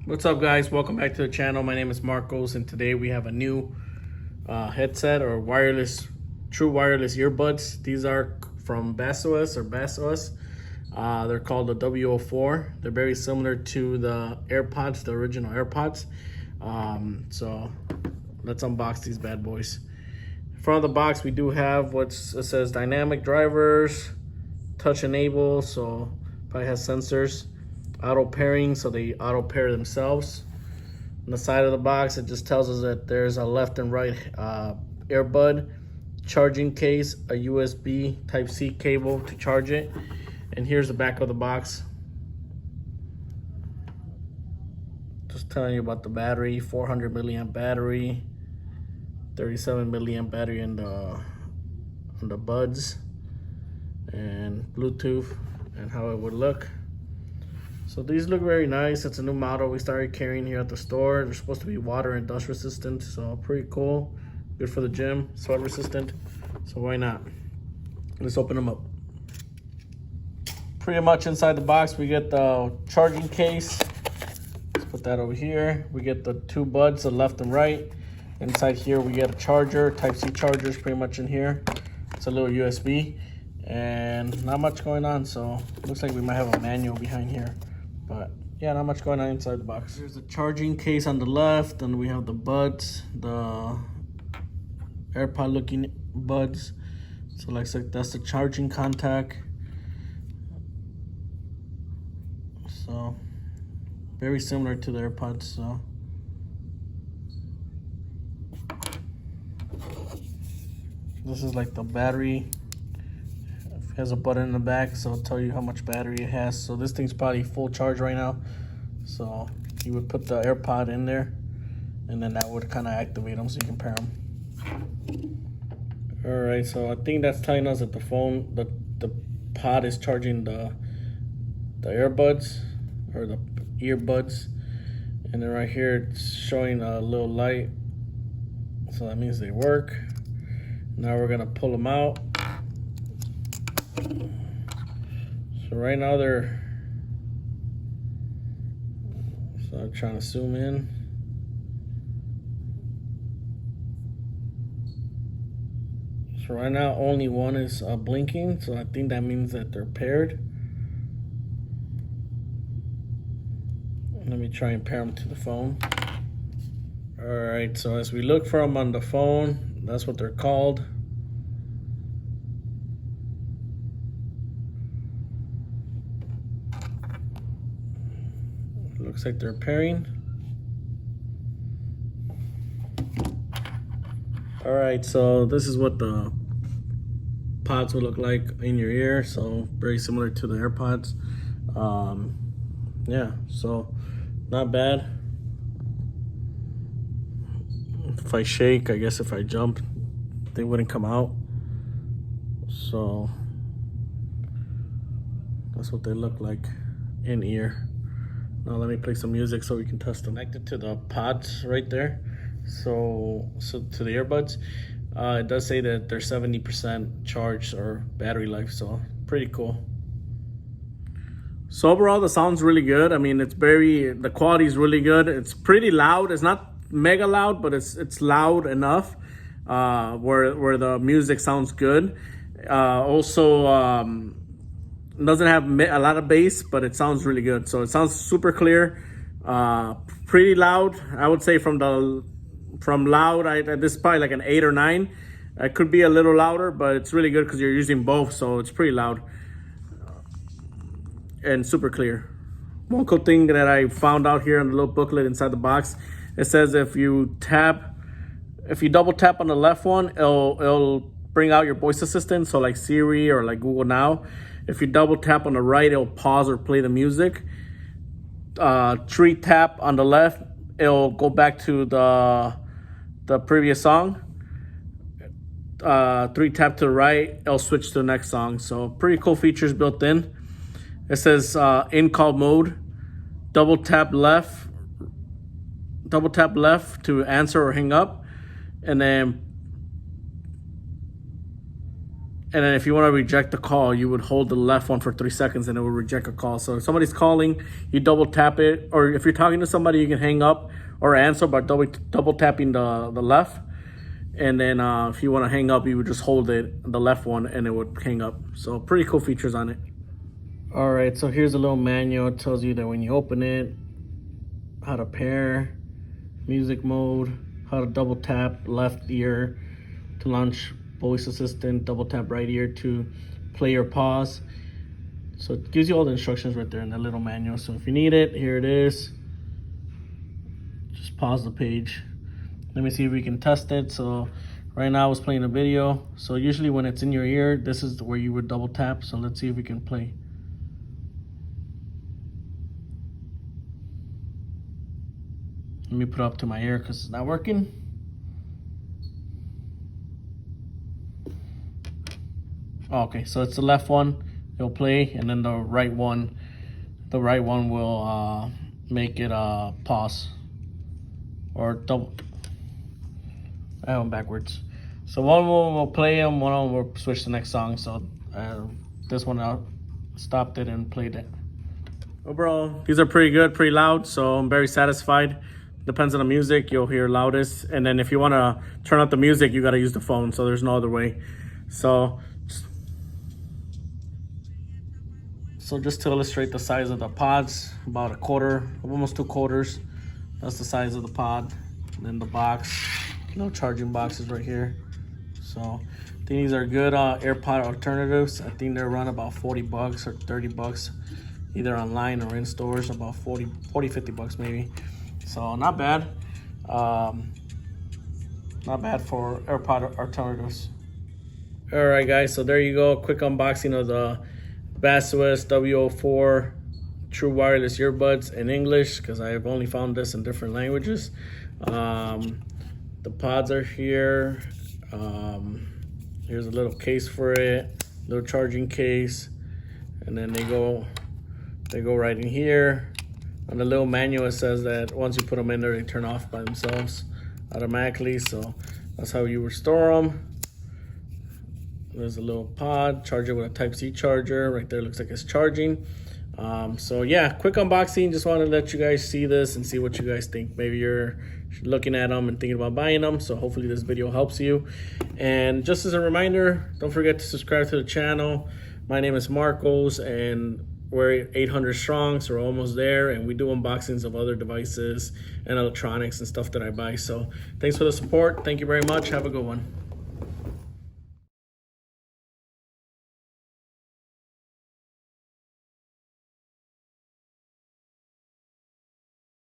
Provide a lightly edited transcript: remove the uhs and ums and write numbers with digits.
What's up, guys? Welcome back to the channel. My name is Marcos, and today we have a new headset or true wireless earbuds. These are from Baseus. They're called the W04. They're very similar to the AirPods, the original AirPods. So let's unbox these bad boys. In front of the box, we do have it says dynamic drivers, touch enable, so probably has sensors. Auto pairing, so they auto pair themselves. On the side of the box, it just tells us that there's a left and right earbud, charging case, a USB Type-C cable to charge it, and here's the back of the box. Just telling you about the battery, 400 milliamp battery, 37 milliamp battery on the buds, and Bluetooth, and how it would look. So these look very nice. It's a new model we started carrying here at the store. They're supposed to be water and dust resistant, so pretty cool. Good for the gym, sweat resistant, so why not? Let's open them up. Pretty much inside the box, we get the charging case. Let's put that over here. We get the two buds, the left and right. Inside here, we get a charger, Type-C chargers pretty much in here. It's a little USB, and not much going on, so looks like we might have a manual behind here. But yeah, not much going on inside the box. There's a charging case on the left, and we have the buds, the AirPod looking buds. So like that's the charging contact. So very similar to the AirPods. So this is like the battery. It has a button in the back, so it'll tell you how much battery it has. So this thing's probably full charge right now. So you would put the AirPod in there, and then that would kind of activate them so you can pair them. All right, so I think that's telling us that the pod is charging the earbuds or the earbuds, and then right here it's showing a little light, so that means they work. Now we're gonna pull them out. So right now so I'm trying to zoom in. So right now only one is blinking, so I think that means that they're paired. Let me try and pair them to the phone. All right, so as we look for them on the phone, that's what they're called. Looks like they're pairing. All right, so this is what the pods will look like in your ear. So very similar to the AirPods. Yeah, so not bad. If I shake, I guess if I jump, they wouldn't come out. So that's what they look like in ear. Now let me play some music so we can test them. Connected to the pods right there. So to the earbuds, it does say that they're 70% charged or battery life, so pretty cool. So overall, the sound's really good. I mean, the quality is really good. It's pretty loud. It's not mega loud, but it's loud enough where the music sounds good. Also, doesn't have a lot of bass, but it sounds really good. So it sounds super clear, pretty loud. I would say from loud, this is probably like an 8 or 9. It could be a little louder, but it's really good because you're using both, so it's pretty loud and super clear. One cool thing that I found out here in the little booklet inside the box, it says if you double tap on the left one, it'll bring out your voice assistant, so like Siri or like Google Now. If you double tap on the right, it'll pause or play the music. 3 tap on the left, it'll go back to the previous song. 3 tap to the right, it'll switch to the next song. So pretty cool features built in. It says in call mode, double tap left to answer or hang up, and then And then if you want to reject the call, you would hold the left one for 3 seconds and it will reject a call. So if somebody's calling, you double tap it. Or if you're talking to somebody, you can hang up or answer by double tapping the left. And then if you want to hang up, you would just hold the left one, and it would hang up. So pretty cool features on it. All right, so here's a little manual. It tells you that when you open it, how to pair, music mode, how to double tap left ear to launch voice assistant, double tap right ear to play or pause. So it gives you all the instructions right there in that little manual. So if you need it, here it is. Just pause the page. Let me see if we can test it. So right now I was playing a video. So usually when it's in your ear, this is where you would double tap. So let's see if we can play. Let me put it up to my ear because it's not working. Okay, so it's the left one, it'll play, and then the right one will make it pause or double. I have them backwards. So one will play them, one of them will switch to the next song. So this one I stopped it and played it. Overall, these are pretty good, pretty loud, so I'm very satisfied. Depends on the music, you'll hear loudest. And then if you want to turn up the music, you got to use the phone, so there's no other way. So just to illustrate the size of the pods, about a quarter, almost 2 quarters. That's the size of the pod. And then the box, no charging boxes right here. So I think these are good AirPod alternatives. I think they're around about 40 bucks or 30 bucks, either online or in stores, about 40, 50 bucks maybe. So not bad. Not bad for AirPod alternatives. All right, guys, so there you go. Quick unboxing of the Baseus W04 true wireless earbuds in English, because I have only found this in different languages. The pods are here. Here's a little case for it, little charging case, and then they go right in here. On the little manual, it says that once you put them in there, they turn off by themselves automatically. So that's how you restore them. There's a little pod, charger with a Type-C charger. Right there looks like it's charging. So yeah, quick unboxing. Just wanted to let you guys see this and see what you guys think. Maybe you're looking at them and thinking about buying them. So hopefully this video helps you. And just as a reminder, don't forget to subscribe to the channel. My name is Marcos, and we're 800 strong, so we're almost there. And we do unboxings of other devices and electronics and stuff that I buy. So thanks for the support. Thank you very much. Have a good one.